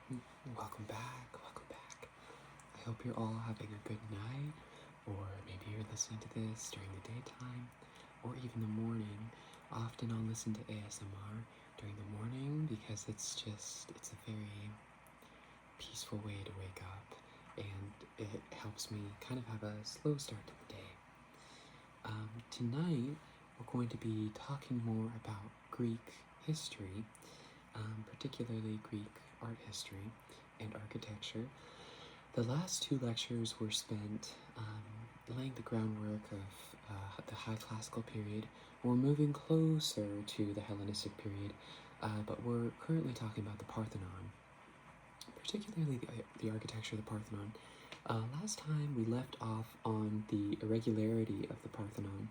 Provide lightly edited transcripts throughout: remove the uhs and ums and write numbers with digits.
Welcome back, welcome back. I hope you're all having a good night, or maybe you're listening to this during the daytime, or even the morning. Often I'll listen to ASMR during the morning because it's a very peaceful way to wake up, and it helps me kind of have a slow start to the day. Tonight, we're going to be talking more about Greek history, particularly Greek art history and architecture. The last two lectures were spent laying the groundwork of the High Classical period. We're moving closer to the Hellenistic period, but we're currently talking about the Parthenon, particularly the architecture of the Parthenon. Last time we left off on the irregularity of the Parthenon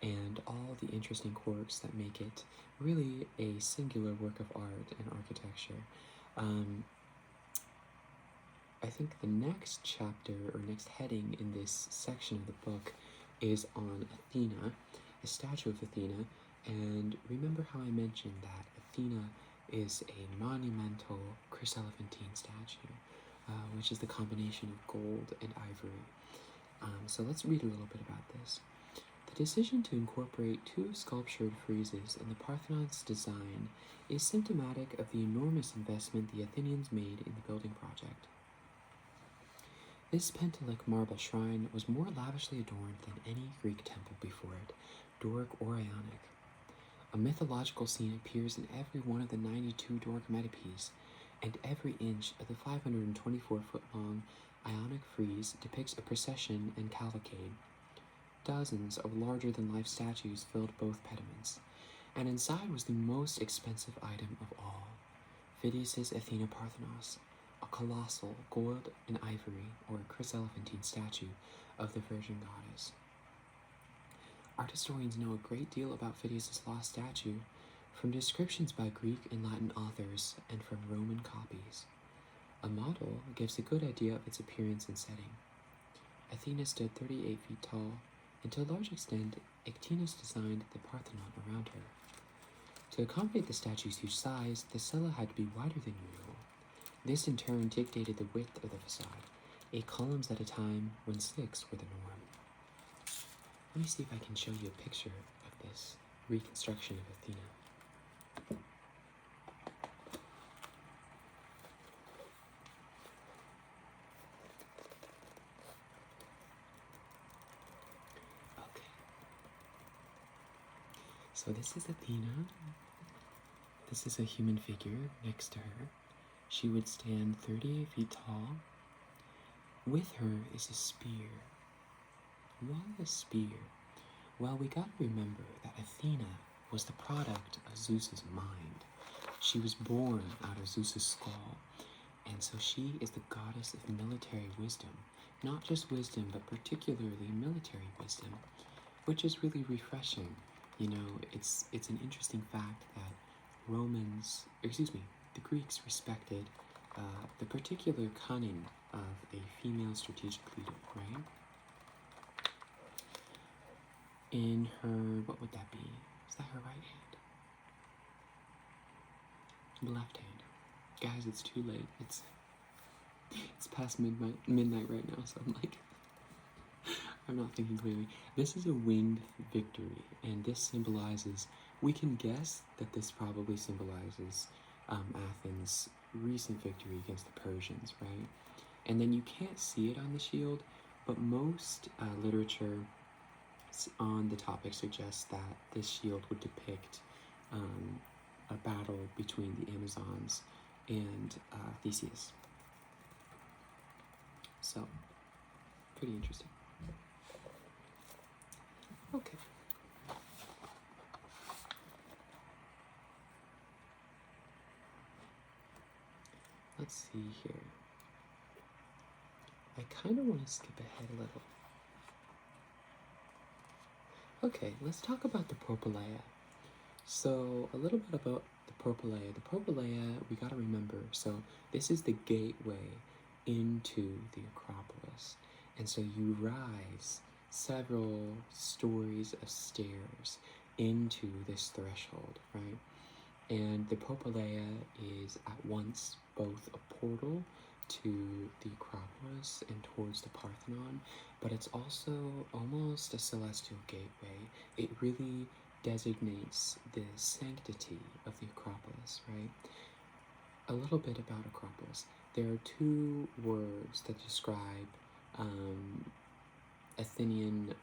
and all the interesting quirks that make it really a singular work of art and architecture. I think the next chapter or next heading in this section of the book is on Athena, the statue of Athena, and remember how I mentioned that Athena is a monumental chryselephantine statue, which is the combination of gold and ivory. So let's read a little bit about this. The decision to incorporate two sculptured friezes in the Parthenon's design is symptomatic of the enormous investment the Athenians made in the building project. This Pentelic marble shrine was more lavishly adorned than any Greek temple before it, Doric or Ionic. A mythological scene appears in every one of the 92 Doric metopes, and every inch of the 524-foot-long Ionic frieze depicts a procession and cavalcade. Dozens of larger-than-life statues filled both pediments, and inside was the most expensive item of all, Phidias's Athena Parthenos, a colossal gold and ivory or chryselephantine statue of the Virgin Goddess. Art historians know a great deal about Phidias's lost statue, from descriptions by Greek and Latin authors and from Roman copies. A model gives a good idea of its appearance and setting. Athena stood 38 feet tall, and to a large extent, Echinus designed the Parthenon around her. To accommodate the statue's huge size, the cella had to be wider than usual. This in turn dictated the width of the facade, 8 columns at a time when 6 were the norm. Let me see if I can show you a picture of this reconstruction of Athena. Okay. So this is Athena. This is a human figure next to her. She would stand 38 feet tall. With her is a spear. Why a spear? Well, we gotta remember that Athena was the product of Zeus's mind. She was born out of Zeus's skull, and so she is the goddess of military wisdom. Not just wisdom, but particularly military wisdom, which is really refreshing. You know, it's an interesting fact that the Greeks respected the particular cunning of a female strategic leader, right? In her, what would that be? Is that her right hand? Left hand. Guys, it's too late. It's past midnight right now, so I'm not thinking clearly. This is a winged victory, and this symbolizes, we can guess that this probably symbolizes Athens' recent victory against the Persians, right? And then you can't see it on the shield, but most literature on the topic suggests that this shield would depict a battle between the Amazons and Theseus. So, pretty interesting. Okay. Let's see here. I kind of want to skip ahead a little. Okay, let's talk about the Propylaea. So, a little bit about the Propylaea. The Propylaea, we gotta remember, so this is the gateway into the Acropolis. And so you rise several stories of stairs into this threshold, right? And the Propylaea is at once both a portal to the Acropolis and towards the Parthenon, but it's also almost a celestial gateway. It really designates the sanctity of the Acropolis, right? A little bit about Acropolis. There are two words that describe Athenian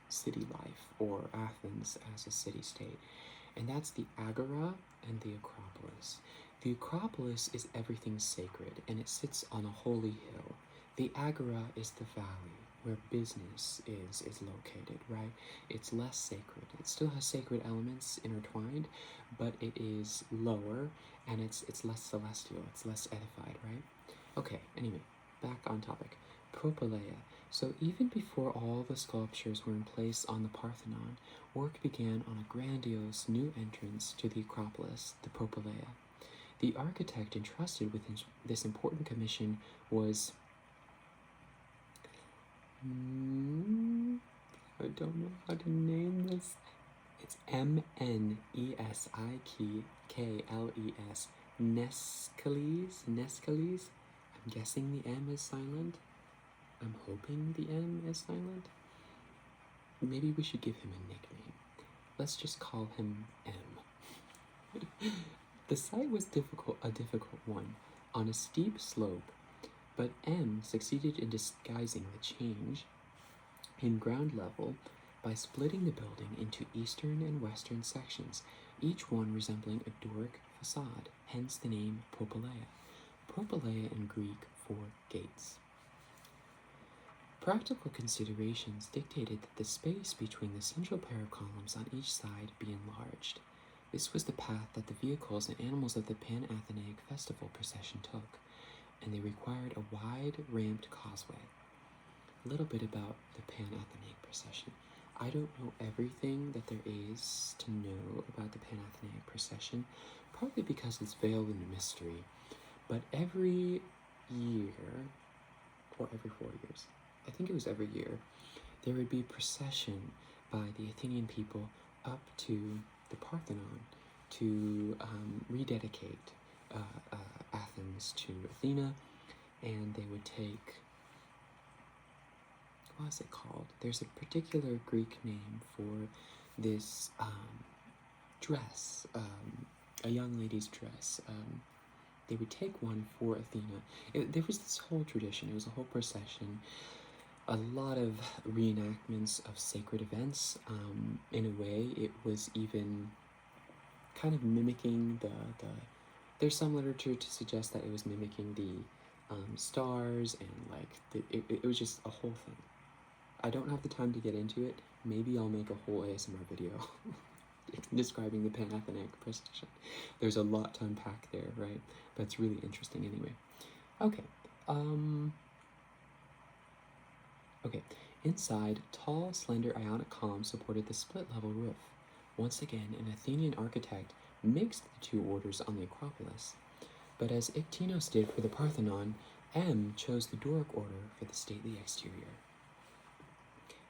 city life, or Athens as a city-state, and that's the Agora and the Acropolis. The Acropolis is everything sacred, and it sits on a holy hill. The Agora is the valley where business is located, right? It's less sacred. It still has sacred elements intertwined, but it is lower, and it's less celestial. It's less edified, right? Okay, anyway, back on topic. Propylaea. So even before all the sculptures were in place on the Parthenon, work began on a grandiose new entrance to the Acropolis, the Propylaea. The architect entrusted with this important commission was... I don't know how to name this. It's Mneskles. Nescales? I'm guessing the M is silent. I'm hoping the M is silent. Maybe we should give him a nickname. Let's just call him M. The site was a difficult one, on a steep slope, but M succeeded in disguising the change in ground level by splitting the building into eastern and western sections, each one resembling a Doric facade, hence the name Propylaea. Propylaea in Greek for gates. Practical considerations dictated that the space between the central pair of columns on each side be enlarged. This was the path that the vehicles and animals of the Pan-Athenaic festival procession took, and they required a wide, ramped causeway. A little bit about the Pan-Athenaic procession. I don't know everything that there is to know about the Pan-Athenaic procession, probably because it's veiled in mystery, but every year, or every 4 years, I think it was every year, there would be a procession by the Athenian people up to the Parthenon to rededicate Athens to Athena, and they would take, what is it called? There's a particular Greek name for this dress, a young lady's dress. They would take one for Athena. There was this whole tradition. It was a whole procession. A lot of reenactments of sacred events. In a way, it was even kind of mimicking the there's some literature to suggest that it was mimicking the stars, and like it was just a whole thing. I don't have the time to get into it. Maybe I'll make a whole ASMR video describing the Pan-Athenaic procession. There's a lot to unpack there, right? But it's really interesting anyway. Okay. Okay. Inside, tall, slender Ionic columns supported the split-level roof. Once again, an Athenian architect mixed the two orders on the Acropolis. But as Iktinos did for the Parthenon, M chose the Doric order for the stately exterior.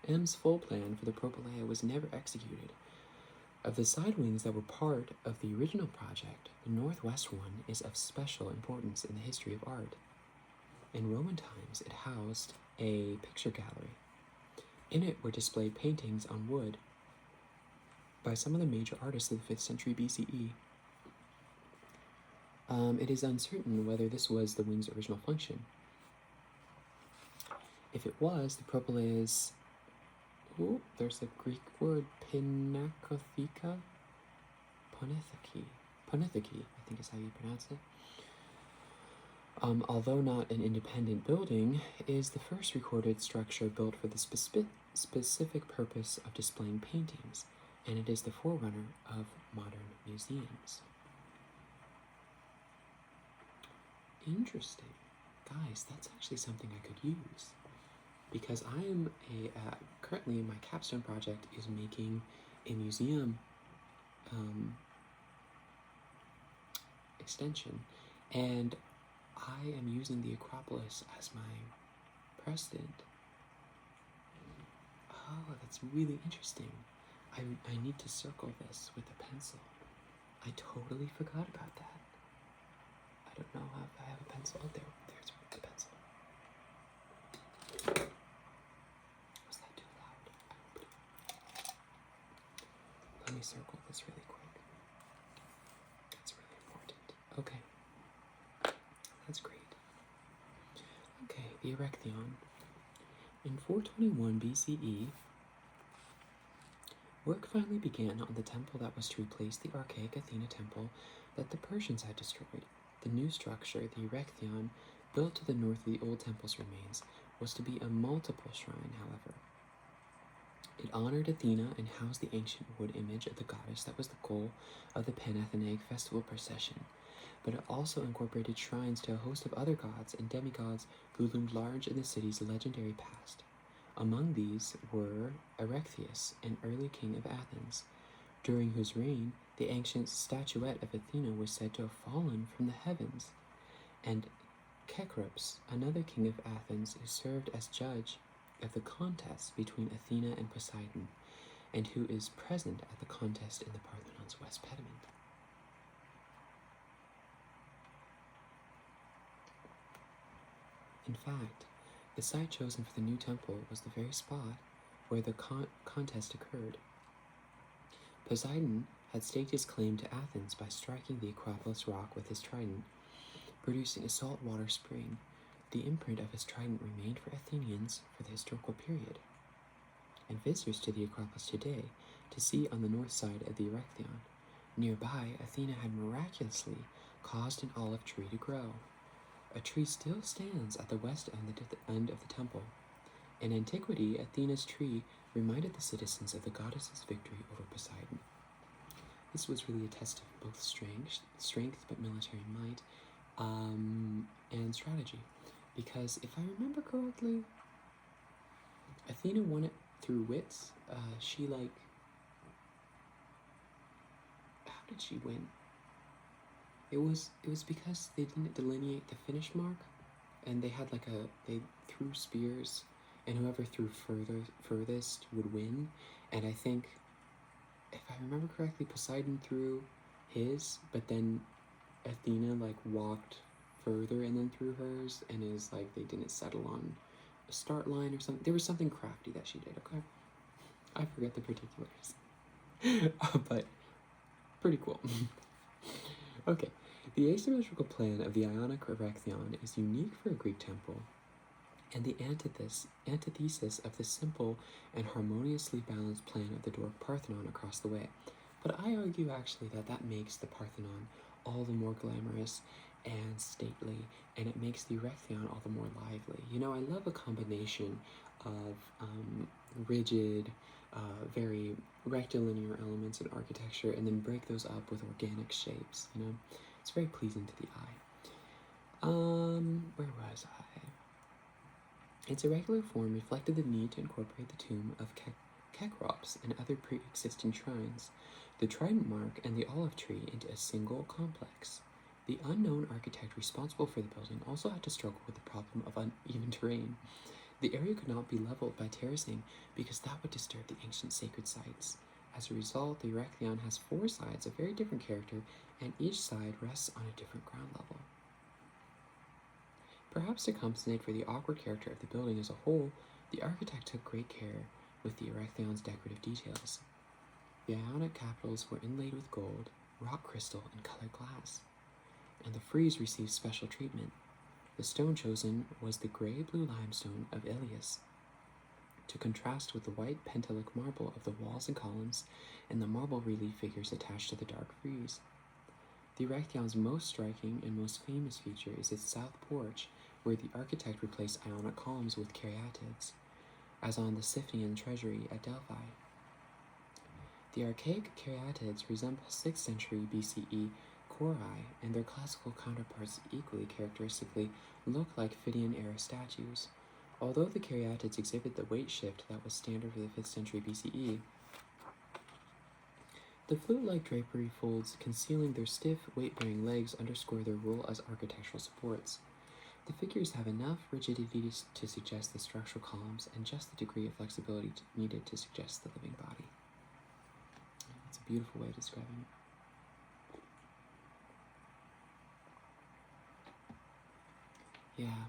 M's full plan for the Propylaea was never executed. Of the side wings that were part of the original project, the northwest one is of special importance in the history of art. In Roman times, it housed a picture gallery. In it were displayed paintings on wood by some of the major artists of the 5th century BCE. It is uncertain whether this was the wing's original function. If it was, the Propylaea's... Oh, there's a Greek word, pinakotheka? Ponetheke, I think is how you pronounce it. Although not an independent building, it is the first recorded structure built for the specific purpose of displaying paintings, and it is the forerunner of modern museums. Interesting. Guys, that's actually something I could use. Because I am currently my capstone project is making a museum extension, and I am using the Acropolis as my precedent. Oh, that's really interesting. I need to circle this with a pencil. I totally forgot about that. pencil. Oh, there's the pencil. Was that too loud? Let me circle this really quick. It's really important. Okay. That's great. Okay, the Erechtheion. In 421 BCE, work finally began on the temple that was to replace the archaic Athena temple that the Persians had destroyed. The new structure, the Erechtheion, built to the north of the old temple's remains, was to be a multiple shrine, however. It honored Athena and housed the ancient wood image of the goddess that was the goal of the Pan-Athenaic festival procession, but it also incorporated shrines to a host of other gods and demigods who loomed large in the city's legendary past. Among these were Erechtheion, an early king of Athens, during whose reign the ancient statuette of Athena was said to have fallen from the heavens, and Acropolis, another king of Athens who served as judge of the contest between Athena and Poseidon, and who is present at the contest in the Parthenon's west pediment. In fact, the site chosen for the new temple was the very spot where the contest occurred. Poseidon had staked his claim to Athens by striking the Acropolis rock with his trident, producing a saltwater spring. The imprint of his trident remained for Athenians for the historical period, and visitors to the Acropolis today to see on the north side of the Erechtheion. Nearby, Athena had miraculously caused an olive tree to grow. A tree still stands at the west end of the temple. In antiquity, Athena's tree reminded the citizens of the goddess's victory over Poseidon. This was really a test of both strength but military might, and strategy. Because if I remember correctly, Athena won it through wits. How did she win? It was because they didn't delineate the finish mark, and they had they threw spears, and whoever threw furthest would win. And I think, if I remember correctly, Poseidon threw his, but then Athena walked further and then threw hers, and it was they didn't settle on a start line or something. There was something crafty that she did. Okay, I forget the particulars, but pretty cool. Okay, the asymmetrical plan of the Ionic Erechtheion is unique for a Greek temple, and the antithesis of the simple and harmoniously balanced plan of the Doric Parthenon across the way. But I argue actually that makes the Parthenon all the more glamorous and stately, and it makes the Erechtheion all the more lively. I love a combination of rigid, very rectilinear elements in architecture, and then break those up with organic shapes. It's very pleasing to the eye. Where was I? Its irregular form reflected the need to incorporate the tomb of Acropolis and other pre-existing shrines, the trident mark, and the olive tree into a single complex. The unknown architect responsible for the building also had to struggle with the problem of uneven terrain. The area could not be leveled by terracing because that would disturb the ancient sacred sites. As a result, the Erechtheion has 4 sides of very different character, and each side rests on a different ground level. Perhaps to compensate for the awkward character of the building as a whole, the architect took great care with the Erechtheion's decorative details. The Ionic capitals were inlaid with gold, rock crystal, and colored glass, and the frieze received special treatment. The stone chosen was the gray-blue limestone of Ilias, to contrast with the white Pentelic marble of the walls and columns and the marble relief figures attached to the dark frieze. The Erechtheion's most striking and most famous feature is its south porch, where the architect replaced Ionic columns with caryatids, as on the Siphaean treasury at Delphi. The archaic caryatids resemble 6th century BCE cori, and their classical counterparts equally characteristically look like Phidian-era statues. Although the caryatids exhibit the weight shift that was standard for the 5th century BCE, the flute-like drapery folds concealing their stiff, weight-bearing legs underscore their role as architectural supports. The figures have enough rigidity to suggest the structural columns and just the degree of flexibility needed to suggest the living body. It's a beautiful way of describing it. Yeah,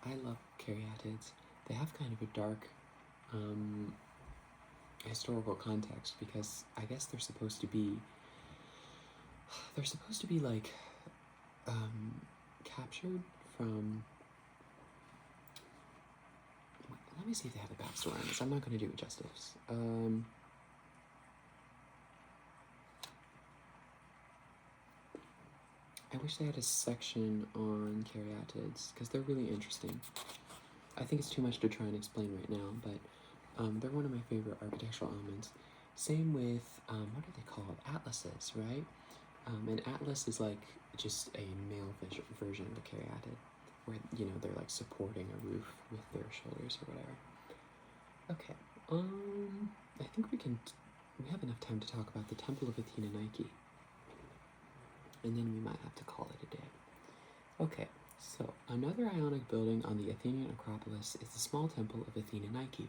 I love caryatids. They have kind of a dark historical context because I guess they're supposed to be like captured from. Let me see if they have a backstory on this. I'm not going to do it justice. I wish they had a section on caryatids because they're really interesting. I think it's too much to try and explain right now, but they're one of my favorite architectural elements. Same with, what are they called? Atlases, right? An atlas is like just a male version of a caryatid, where, you know, they're like supporting a roof with their shoulders or whatever. Okay, I think we have enough time to talk about the Temple of Athena Nike. And then we might have to call it a day. Okay, so another Ionic building on the Athenian Acropolis is the small temple of Athena Nike,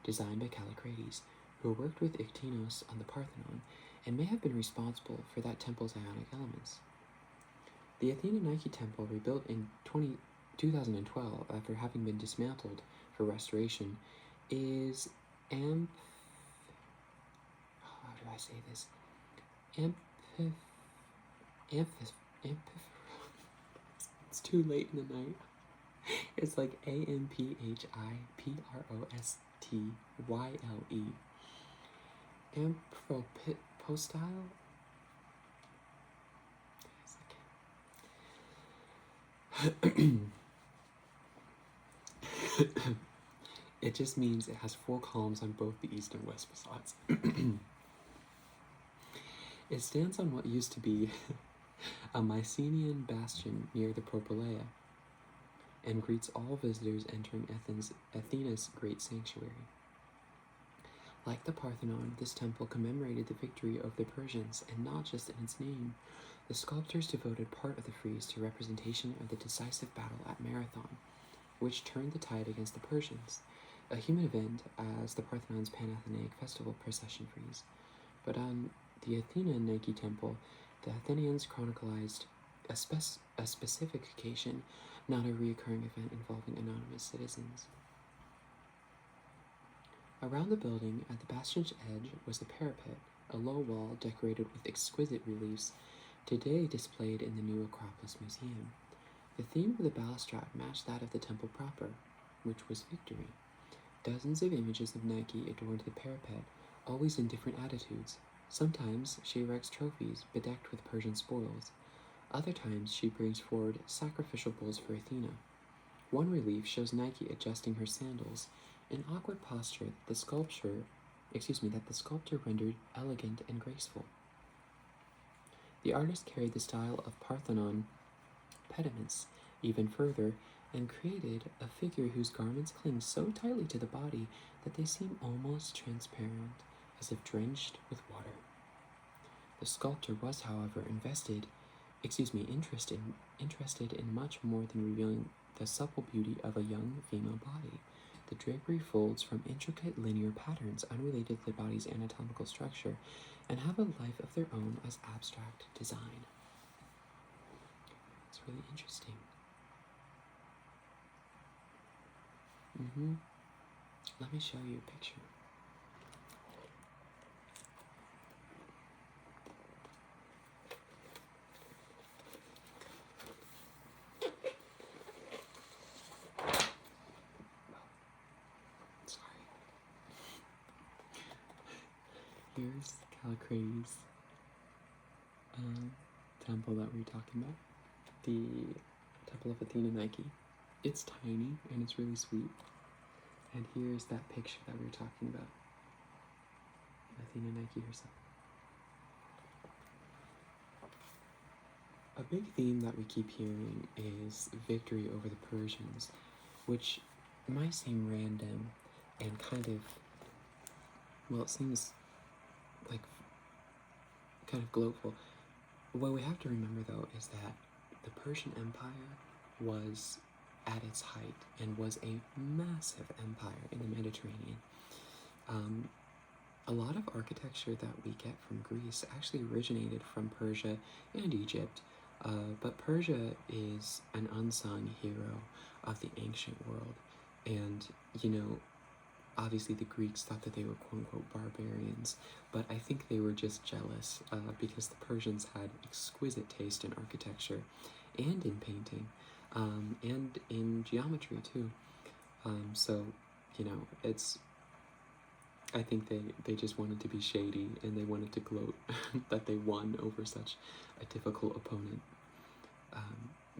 designed by Callicrates, who worked with Iktinos on the Parthenon and may have been responsible for that temple's Ionic elements. The Athena Nike temple, rebuilt in 2012 after having been dismantled for restoration, is how do I say this? It's too late in the night. It's like AMPHIPROSTYLE. Anthropostyle? It just means it has 4 columns on both the east and west facades. It stands on what used to be a Mycenaean bastion near the Propylaea, and greets all visitors entering Athena's great sanctuary. Like the Parthenon, this temple commemorated the victory of the Persians, and not just in its name. The sculptors devoted part of the frieze to representation of the decisive battle at Marathon, which turned the tide against the Persians, a human event as the Parthenon's Panathenaic festival procession frieze. But on the Athena Nike temple, the Athenians chronicalized a specific occasion, not a recurring event involving anonymous citizens. Around the building, at the bastion's edge, was the parapet, a low wall decorated with exquisite reliefs, today displayed in the new Acropolis Museum. The theme of the balustrade matched that of the temple proper, which was victory. Dozens of images of Nike adorned the parapet, always in different attitudes. Sometimes she erects trophies bedecked with Persian spoils. Other times she brings forward sacrificial bulls for Athena. One relief shows Nike adjusting her sandals, an awkward posture that the sculptor rendered elegant and graceful. The artist carried the style of Parthenon pediments even further and created a figure whose garments cling so tightly to the body that they seem almost transparent, as if drenched with water. The sculptor was, however, interested in much more than revealing the supple beauty of a young female body. The drapery folds from intricate linear patterns unrelated to the body's anatomical structure and have a life of their own as abstract design. It's really interesting. Let me show you a picture. Here's Callicrates' temple that we were talking about, the Temple of Athena Nike. It's tiny and it's really sweet. And here's that picture that we were talking about, Athena Nike herself. A big theme that we keep hearing is victory over the Persians, which might seem random and kind of, well, it seems like kind of gloatful. What we have to remember, though, is that the Persian Empire was at its height and was a massive empire in the Mediterranean. A lot of architecture that we get from Greece actually originated from Persia and Egypt, But Persia is an unsung hero of the ancient world. And, you know, obviously the Greeks thought that they were quote-unquote barbarians, but I think they were just jealous because the Persians had exquisite taste in architecture and in painting, and in geometry too. So, you know, I think they just wanted to be shady, and they wanted to gloat that they won over such a difficult opponent.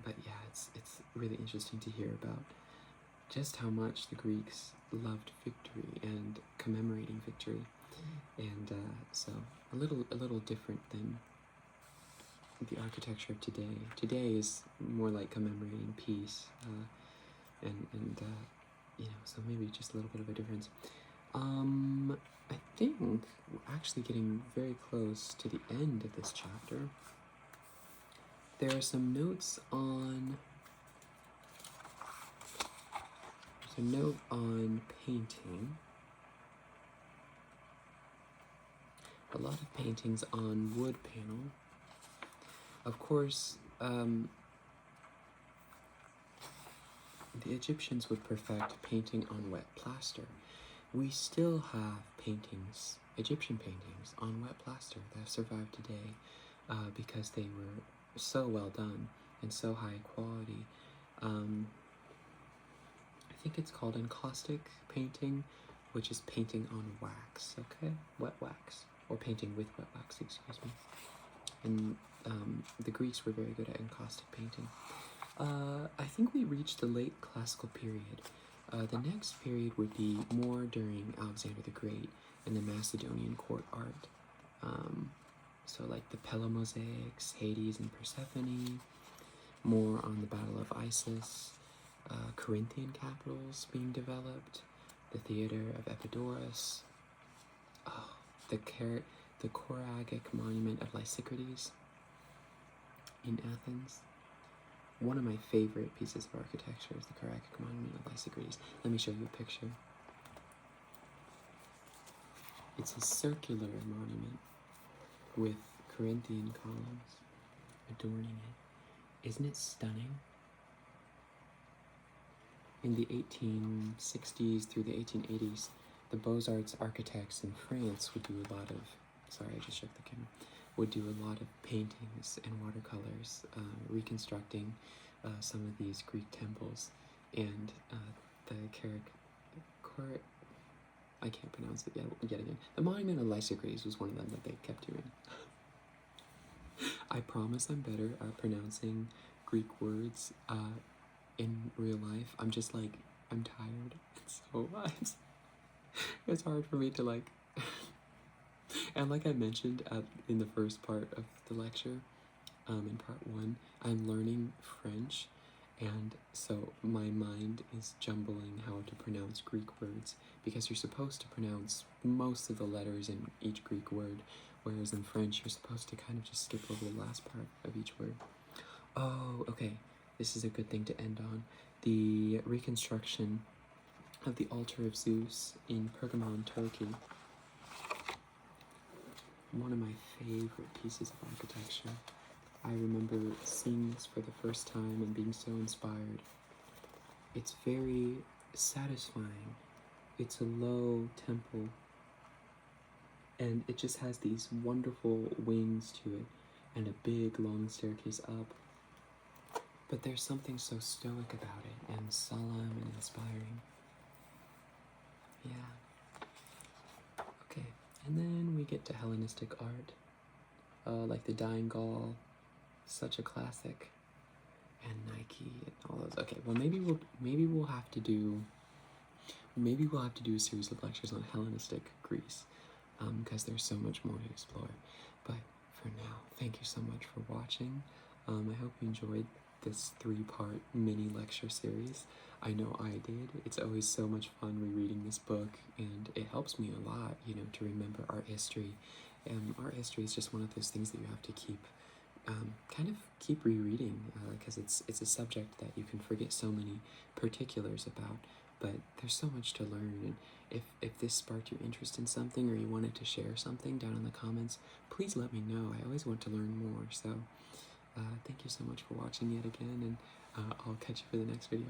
But yeah, it's really interesting to hear about just how much the Greeks loved victory and commemorating victory, and so a little different than the architecture of today. Today is more like commemorating peace, and you know, so maybe just a little bit of a difference. I think we're actually getting very close to the end of this chapter. There are some notes on. There's a note on painting. A lot of paintings on wood panel. Of course, the Egyptians would perfect painting on wet plaster. We still have paintings, Egyptian paintings, on wet plaster that have survived today because they were so well done and so high quality. I think it's called encaustic painting, which is painting on wax, okay? Wet wax, or painting with wet wax, excuse me. And the Greeks were very good at encaustic painting. I think we reached the late classical period. The next period would be more during Alexander the Great and the Macedonian court art. So like the Pella mosaics, Hades and Persephone, more on the Battle of Issus, Corinthian capitals being developed, the theater of Epidaurus, the choragic monument of Lysistrata in Athens. One of my favorite pieces of architecture is the choragic monument of Lysistrata. Let me show you a picture. It's a circular monument with Corinthian columns adorning it. Isn't it stunning? In the 1860s through the 1880s, the Beaux-Arts architects in France would do a lot of, sorry, I just shook the camera, would do a lot of paintings and watercolors, reconstructing some of these Greek temples, and I can't pronounce it yet again. The monument of Lysistrata was one of them that they kept doing. I promise I'm better at pronouncing Greek words in real life. I'm just like, I'm tired, so it's hard for me to like, and like I mentioned in the first part of the lecture, in part 1, I'm learning French, and so my mind is jumbling how to pronounce Greek words, because you're supposed to pronounce most of the letters in each Greek word, whereas in French you're supposed to kind of just skip over the last part of each word. Oh, okay, this is a good thing to end on. The reconstruction of the altar of Zeus in Pergamon, Turkey. One of my favorite pieces of architecture. I remember seeing this for the first time and being so inspired. It's very satisfying. It's a low temple, and it just has these wonderful wings to it and a big long staircase up. But there's something so stoic about it, and solemn and inspiring. Yeah. Okay, and then we get to Hellenistic art, like the Dying Gaul, such a classic, and Nike and all those. Okay, well maybe we'll have to do a series of lectures on Hellenistic Greece, because there's so much more to explore. But for now, thank you so much for watching. I hope you enjoyed this 3-part mini lecture series. I know I did. It's always so much fun rereading this book, and it helps me a lot, you know, to remember art history. Art history is just one of those things that you have to keep rereading, because it's a subject that you can forget so many particulars about, but there's so much to learn. And if this sparked your interest in something, or you wanted to share something down in the comments, please let me know. I always want to learn more. So Thank you so much for watching yet again, and I'll catch you for the next video.